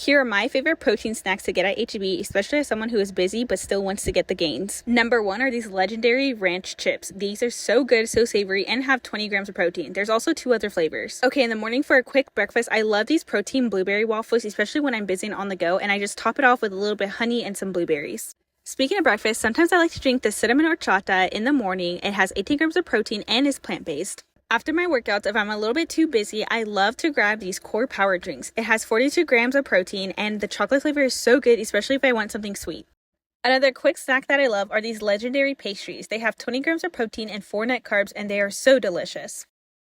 Here are my favorite protein snacks to get at H-E-B, especially as someone who is busy but still wants to get the gains. Number one are these legendary ranch chips. These are so good, so savory, and have 20 grams of protein. There's also 2 other flavors. Okay, in the morning for a quick breakfast, I love these protein blueberry waffles, especially when I'm busy and on the go, and I just top it off with a little bit of honey and some blueberries. Speaking of breakfast, sometimes I like to drink the cinnamon horchata in the morning. It has 18 grams of protein and is plant-based. After my workouts, if I'm a little bit too busy, I love to grab these Core Power drinks. It has 42 grams of protein, and the chocolate flavor is so good, especially if I want something sweet. Another quick snack that I love are these legendary pastries. They have 20 grams of protein and 4 net carbs, and they are so delicious.